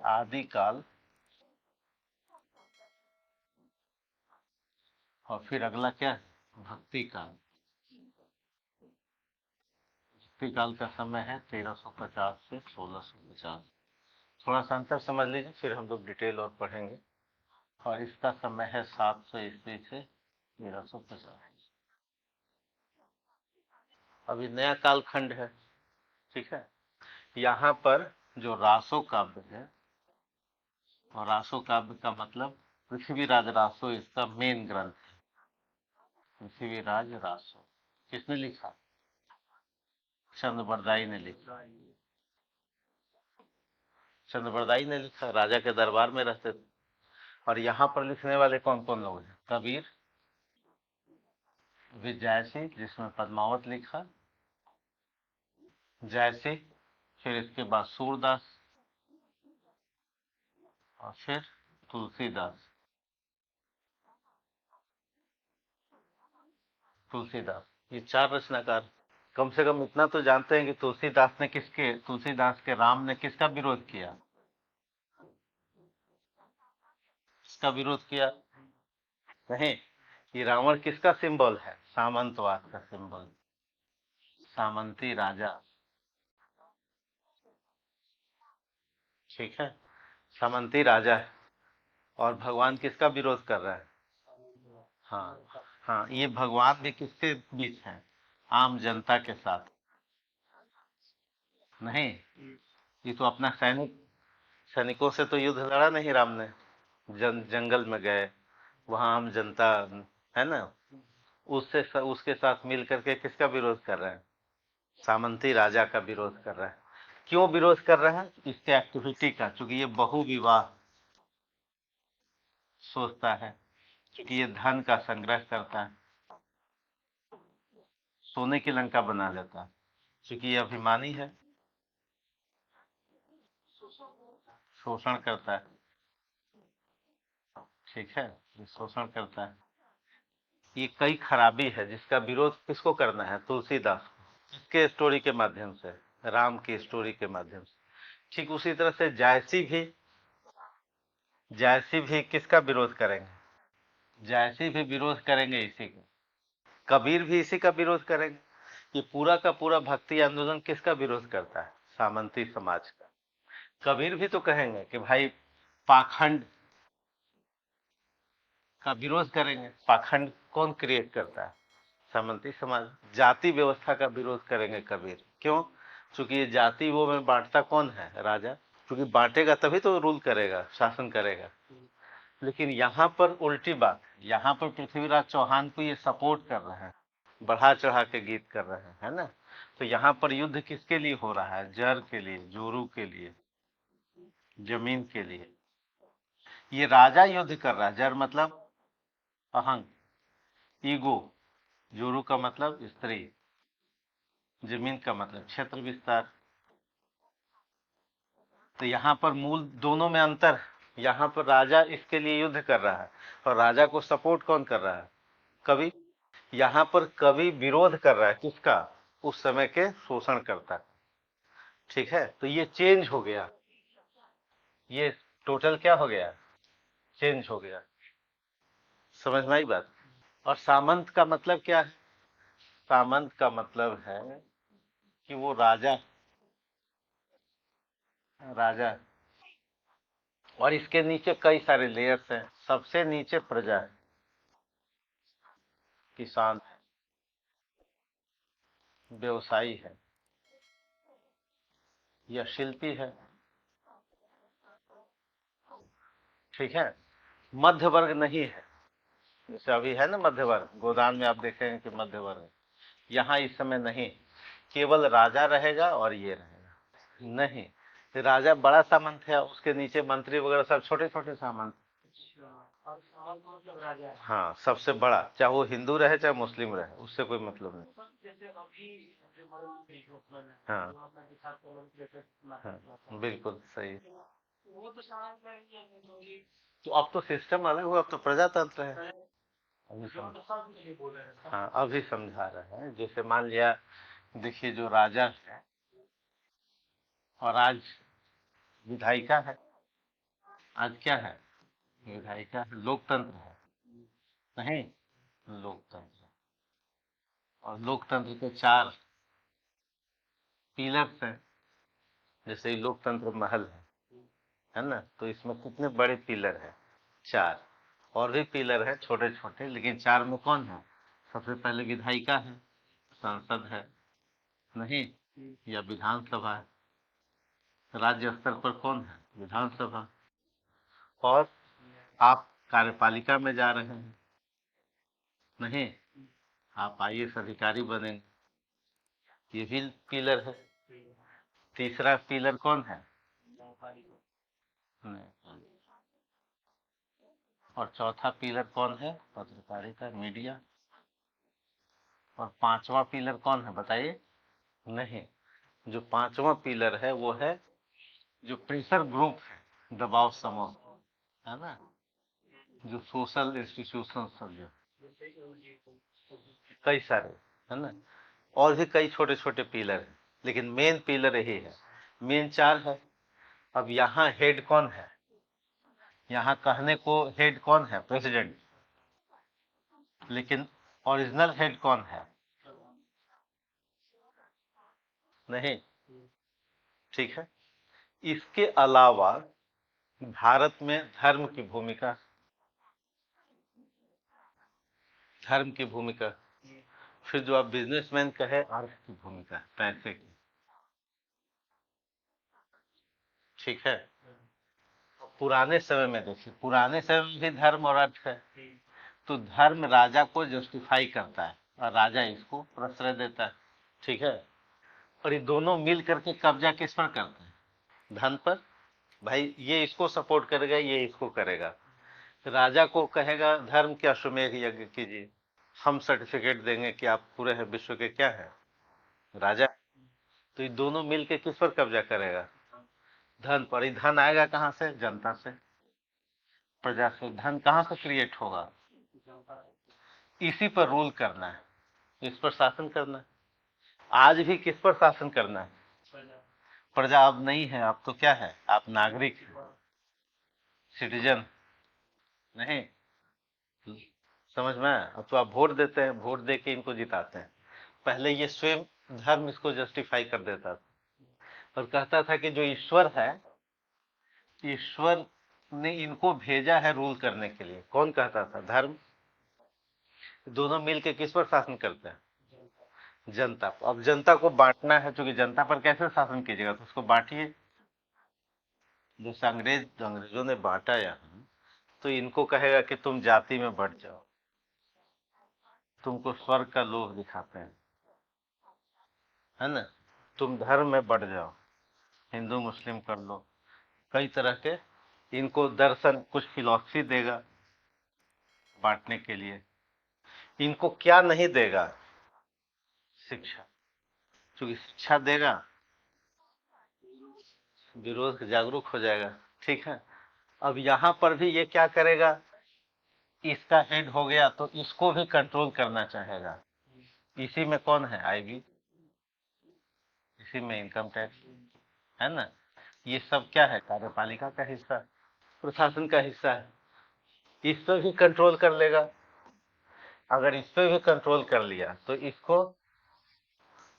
आदिकाल और फिर अगला क्या है? भक्ति काल। भक्ति काल का समय है 1350 से 1650। थोड़ा सा अंतर समझ लीजिए, फिर हम लोग डिटेल और पढ़ेंगे। और इसका समय है 700 ईस्वी से 1350। अभी नया कालखंड है, ठीक है। यहाँ पर जो रासो काव्य है, और रासो काव्य का मतलब पृथ्वीराज रासो इसका मेन ग्रंथ है। पृथ्वीराज रासो किसने लिखा? चंद्रबरदाई ने लिखा। चंद्रबरदाई ने लिखा, राजा के दरबार में रहते थे। और यहाँ पर लिखने वाले कौन कौन लोग हैं? कबीर, विजयसी जिसमें पद्मावत लिखा, जयसी, फिर इसके बाद सूरदास, और फिर तुलसीदास। तुलसीदास, ये 4 रचनाकार। कम से कम इतना तो जानते हैं कि तुलसीदास के राम ने किसका विरोध किया? किसका विरोध किया? नहीं, ये रावण किसका सिंबल है? सामंतवाद का सिंबल, सामंती राजा, ठीक है। सामंती राजा है। और भगवान किसका विरोध कर रहा है? हाँ हाँ, ये भगवान भी किसके बीच है? आम जनता के साथ। नहीं, ये तो अपना सैनिकों से तो युद्ध लड़ा नहीं राम ने। जंगल में गए, वहां आम जनता है ना, उसके साथ मिल करके किसका विरोध कर रहे हैं? सामंती राजा का विरोध कर रहा है। क्यों विरोध कर रहा है? इसके एक्टिविटी का, क्योंकि ये बहुविवाह सोचता है, क्योंकि ये धन का संग्रह करता है, सोने की लंका बना लेता है, क्योंकि ये अभिमानी है, शोषण करता है, ठीक है, ये शोषण करता है। ये कई खराबी है जिसका विरोध किसको करना है? तुलसीदास को। इसके स्टोरी के माध्यम से, राम की स्टोरी के माध्यम से। ठीक उसी तरह से जायसी भी किसका विरोध करेंगे? जायसी भी विरोध करेंगे इसी का। कबीर भी इसी का विरोध करेंगे। ये पूरा का पूरा भक्ति आंदोलन किसका विरोध करता है? सामंती समाज का। कबीर भी तो कहेंगे कि भाई पाखंड का विरोध करेंगे। पाखंड कौन क्रिएट करता है? सामंती समाज। जाति व्यवस्था का विरोध करेंगे कबीर। क्यों? क्योंकि ये जाति वो में बांटता कौन है? राजा। क्योंकि बांटेगा तभी तो रूल करेगा, शासन करेगा। लेकिन यहाँ पर उल्टी बात, यहाँ पर पृथ्वीराज चौहान को ये सपोर्ट कर रहे हैं, बढ़ा चढ़ा के गीत कर रहे हैं, है ना। तो यहाँ पर युद्ध किसके लिए हो रहा है? जर के लिए, जोरू के लिए, जमीन के लिए। ये राजा युद्ध कर रहा है। जर मतलब अहंग, ईगो। जोरू का मतलब स्त्री, जमीन का मतलब क्षेत्र विस्तार। तो यहाँ पर मूल दोनों में अंतर। यहाँ पर राजा इसके लिए युद्ध कर रहा है, और राजा को सपोर्ट कौन कर रहा है? कवि। यहाँ पर कवि विरोध कर रहा है किसका? उस समय के शोषण करता। ठीक है, तो ये चेंज हो गया। ये टोटल क्या हो गया? चेंज हो गया। समझ में आई बात? और सामंत का मतलब क्या है? सामंत का मतलब है कि वो राजा, राजा। और इसके नीचे कई सारे लेयर्स हैं। सबसे नीचे प्रजा है, किसान है, व्यवसायी है, या शिल्पी है, ठीक है। मध्य वर्ग नहीं है। जैसे अभी है ना मध्य वर्ग, गोदान में आप देखेंगे कि मध्य वर्ग है। यहाँ इस समय नहीं, केवल राजा रहेगा और ये रहेगा। नहीं, राजा बड़ा सामंत है, उसके नीचे मंत्री वगैरह सब छोटे छोटे सामंत। हाँ, सबसे बड़ा, चाहे वो हिंदू रहे चाहे मुस्लिम रहे, उससे कोई मतलब नहीं। हाँ हाँ, बिल्कुल सही। तो अब तो सिस्टम अलग हुआ, अब तो प्रजातंत्र है। हाँ, अभी समझा रहे हैं। जैसे मान लिया, देखिए जो राजा है और आज विधायिका है, आज क्या है? विधायिका है, लोकतंत्र है। नहीं, लोकतंत्र। और लोकतंत्र के चार पिलर्स हैं। जैसे ये लोकतंत्र महल है ना, तो इसमें कितने बड़े पिलर है? चार। और भी पिलर है छोटे छोटे, लेकिन चार में कौन है? सबसे पहले विधायिका है, संसद है। नहीं, या विधानसभा है। राज्य स्तर पर कौन है? विधानसभा। और आप कार्यपालिका में जा रहे हैं। नहीं, आप आईएएस अधिकारी बनेंगे। ये भी पिलर है। तीसरा पिलर कौन है? नहीं। और चौथा पिलर कौन है? पत्रकारिता, मीडिया। और पांचवा पिलर कौन है बताइए? नहीं, जो पांचवा पिलर है वो है जो प्रेशर ग्रुप है, दबाव समूह, है ना, जो सोशल इंस्टीट्यूशन सब जो कई सारे, है ना, और भी कई छोटे छोटे पिलर हैं, लेकिन मेन पिलर यही है। मेन चार है। अब यहाँ हेड कौन है? यहाँ कहने को हेड कौन है? प्रेसिडेंट। लेकिन ओरिजिनल हेड कौन है? नहीं। ठीक है। इसके अलावा भारत में धर्म की भूमिका, धर्म की भूमिका, फिर जो आप बिजनेसमैन कहे, अर्थ की भूमिका, पैसे की। ठीक है। पुराने समय में देखिए, पुराने समय में भी धर्म और अर्थ है। तो धर्म राजा को जस्टिफाई करता है और राजा इसको प्रश्रय देता है। ठीक है। और ये दोनों मिल करके कब्जा किस पर करते हैं? धन पर। भाई ये इसको सपोर्ट करेगा, ये इसको करेगा। राजा को कहेगा धर्म के अश्वमेध यज्ञ कीजिए, हम सर्टिफिकेट देंगे कि आप पूरे हैं विश्व के क्या है, राजा। तो ये दोनों मिलके किस पर कब्जा करेगा? धन पर। ये धन आएगा कहाँ से? जनता से, प्रजा से। धन कहाँ से क्रिएट होगा? इसी पर रूल करना है, इस पर शासन करना है। आज भी किस पर शासन करना है? प्रजा अब नहीं है, अब तो क्या है? आप नागरिक, सिटीजन। नहीं, समझ में आया? अब तो आप वोट देते हैं, वोट दे के इनको जिताते हैं। पहले ये स्वयं धर्म इसको जस्टिफाई कर देता था और कहता था कि जो ईश्वर है, ईश्वर ने इनको भेजा है रूल करने के लिए। कौन कहता था? धर्म। दोनों मिलके किस पर शासन करते हैं? जनता। अब जनता को बांटना है, क्योंकि जनता पर कैसे शासन कीजिएगा? तो उसको बांटिए। जैसे अंग्रेजों ने बांटा यहाँ, तो इनको कहेगा कि तुम जाति में बढ़ जाओ, तुमको स्वर्ग का लोभ दिखाते हैं, है ना, तुम धर्म में बढ़ जाओ, हिंदू मुस्लिम कर लो, कई तरह के इनको दर्शन, कुछ फिलॉसफी देगा बांटने के लिए। इनको क्या नहीं देगा? शिक्षा। क्योंकि शिक्षा देगा, विरोध जागरूक हो जाएगा। ठीक है। अब यहाँ पर भी ये क्या करेगा? इसका हेड हो गया तो इसको भी कंट्रोल करना चाहेगा। इसी में कौन है? आईबी। इसी में इनकम टैक्स, है ना। ये सब क्या है? कार्यपालिका का हिस्सा, प्रशासन का हिस्सा है। इस पर भी कंट्रोल कर लेगा। अगर इस पे भी कंट्रोल कर लिया तो इसको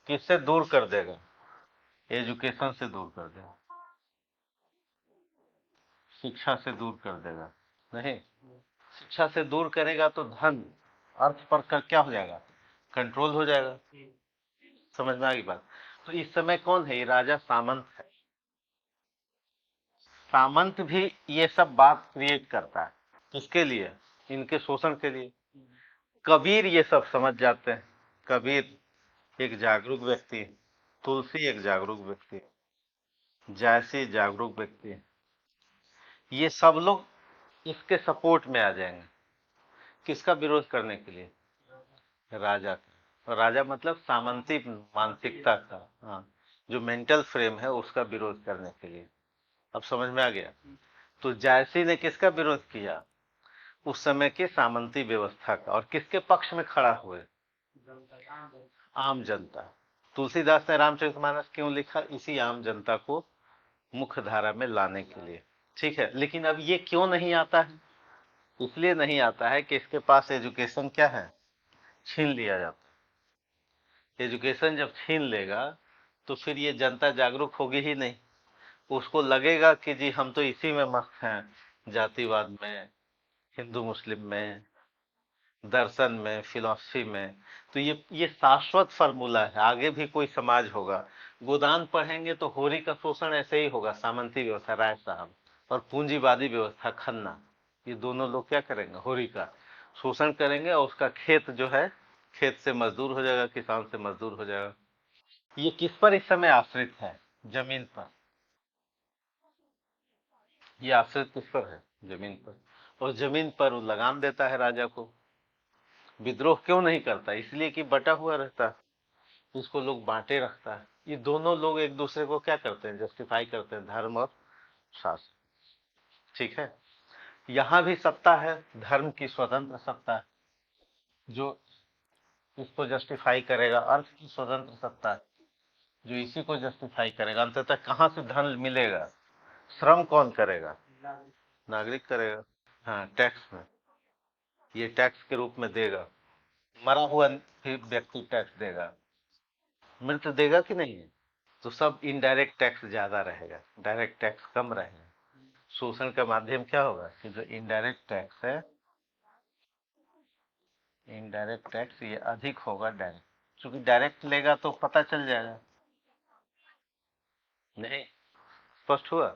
किससे दूर कर देगा? एजुकेशन से दूर कर देगा, शिक्षा से दूर कर देगा। नहीं, शिक्षा से दूर करेगा तो धन, अर्थ पर क्या हो जाएगा? कंट्रोल हो जाएगा। समझ में आ गई बात? तो इस समय कौन है? ये राजा सामंत है। सामंत भी ये सब बात क्रिएट करता है। किसके लिए? इनके शोषण के लिए। कबीर ये सब समझ जाते हैं। कबीर एक जागरूक व्यक्ति है, तुलसी एक जागरूक व्यक्ति है, जायसी जागरूक व्यक्ति है। ये सब लोग इसके सपोर्ट में आ जाएंगे। किसका विरोध करने के लिए? राजा का। और राजा मतलब सामंती मानसिकता का, हाँ, जो मेंटल फ्रेम है उसका विरोध करने के लिए। अब समझ में आ गया? तो जायसी ने किसका विरोध किया? उस समय की सामंती व्यवस्था का। और किसके पक्ष में खड़ा हुए? आम जनता। तुलसीदास ने रामचरितमानस क्यों लिखा? इसी आम जनता को मुख्य धारा में लाने के लिए। ठीक है, लेकिन अब ये क्यों नहीं आता है? इसलिए नहीं आता है कि इसके पास एजुकेशन क्या है, छीन लिया जाता है। एजुकेशन जब छीन लेगा तो फिर ये जनता जागरूक होगी ही नहीं। उसको लगेगा कि जी हम तो इसी में मस्त हैं, जातिवाद में, हिंदू मुस्लिम में, दर्शन में, फिलॉसफी में। तो ये शाश्वत फार्मूला है, आगे भी कोई समाज होगा। गोदान पढ़ेंगे तो होरी का शोषण ऐसे ही होगा, सामंती व्यवस्था राय साहब, और पूंजीवादी व्यवस्था खन्ना, ये दोनों लोग क्या करेंगे, होरी का शोषण करेंगे और उसका खेत जो है, खेत से मजदूर हो जाएगा, किसान से मजदूर हो जाएगा। ये किस पर इस समय आश्रित है, जमीन पर। ये आश्रित किस पर है, जमीन पर। और जमीन पर वो लगाम देता है राजा को। विद्रोह क्यों नहीं करता, इसलिए कि बटा हुआ रहता है, उसको लोग बांटे रखता है। ये दोनों लोग एक दूसरे को क्या करते हैं, जस्टिफाई करते हैं, धर्म और शास्त्र। ठीक है, यहां भी सत्ता है, धर्म की स्वतंत्र सत्ता है, जो इसको जस्टिफाई करेगा। अर्थ की स्वतंत्र सत्ता है, जो इसी को जस्टिफाई करेगा। अंततः कहां से धन मिलेगा, श्रम कौन करेगा, नागरिक करेगा। हाँ, टैक्स में, ये टैक्स के रूप में देगा। मरा हुआ भी व्यक्ति टैक्स देगा, मृत देगा कि नहीं। तो सब इनडायरेक्ट टैक्स ज्यादा रहेगा, डायरेक्ट टैक्स कम रहेगा। शोषण का माध्यम क्या होगा कि जो इनडायरेक्ट टैक्स है, इनडायरेक्ट टैक्स ये अधिक होगा डायरेक्ट। क्योंकि डायरेक्ट लेगा तो पता चल जाएगा। नहीं, स्पष्ट हुआ।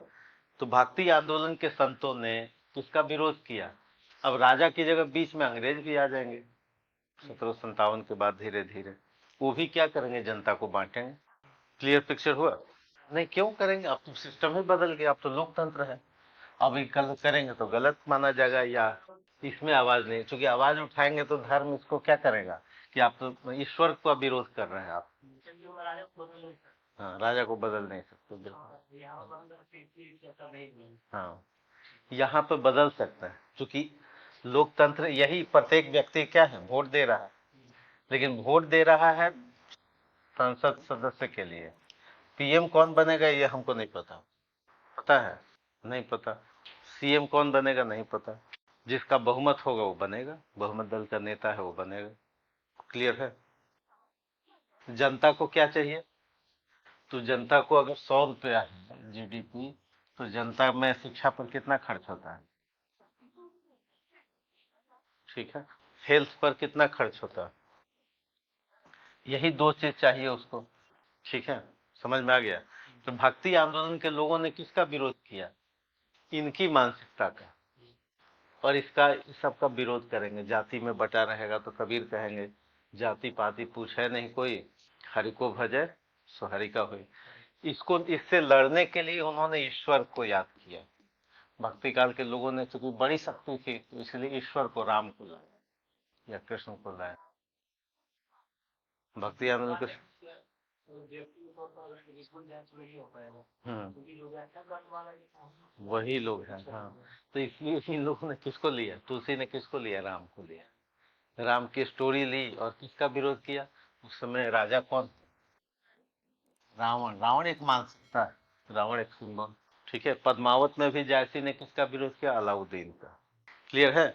तो भक्ति आंदोलन के संतों ने किसका विरोध किया। अब राजा की जगह बीच में अंग्रेज भी आ जाएंगे 1757 के बाद, धीरे धीरे वो भी क्या करेंगे, जनता को बांटेंगे। क्लियर पिक्चर हुआ। नहीं, क्यों करेंगे, अब तो सिस्टम ही बदल गया, अब तो लोकतंत्र है। अब ये गलत करेंगे तो गलत माना जाएगा, या इसमें आवाज नहीं, क्योंकि आवाज उठाएंगे तो धर्म इसको क्या करेगा कि आप तो ईश्वर का विरोध कर रहे हैं आप। हाँ, राजा को बदल नहीं सकते, बिल्कुल। हाँ, यहाँ पे बदल सकता है, क्योंकि लोकतंत्र यही, प्रत्येक व्यक्ति क्या है, वोट दे रहा है। लेकिन वोट दे रहा है संसद सदस्य के लिए। पीएम कौन बनेगा ये हमको नहीं पता, पता है, नहीं पता। सीएम कौन बनेगा नहीं पता। जिसका बहुमत होगा वो बनेगा, बहुमत दल का नेता है वो बनेगा। क्लियर है। जनता को क्या चाहिए, तो जनता को अगर 100 रुपया है जीडीपी, तो जनता में शिक्षा पर कितना खर्च होता है, ठीक है, हेल्थ पर कितना खर्च होता है, यही दो चीज चाहिए उसको। ठीक है, समझ में आ गया। तो भक्ति आंदोलन के लोगों ने किसका विरोध किया, इनकी मानसिकता का। और इसका, इस सब का विरोध करेंगे। जाति में बटा रहेगा तो कबीर कहेंगे जाति पाति पूछे नहीं कोई, हरि को भजे सो हरि का होए। इसको, इससे लड़ने के लिए उन्होंने ईश्वर को याद किया। भक्ति काल के लोगों ने, चूंकि बड़ी शक्ति थी, तो इसलिए ईश्वर को, राम को लाया या कृष्ण को लाया। भक्ति आंदोलन के, वही लोग हैं। हाँ, तो इसलिए इन लोगों ने किसको लिया, तुलसी ने किसको लिया, राम को लिया। राम की स्टोरी ली और किसका विरोध किया, उस समय राजा कौन, रावण। रावण एक मानसिकता है, रावण एक सिंबल। ठीक है, पद्मावत में भी जायसी ने किसका विरोध किया, अलाउद्दीन का। क्लियर है।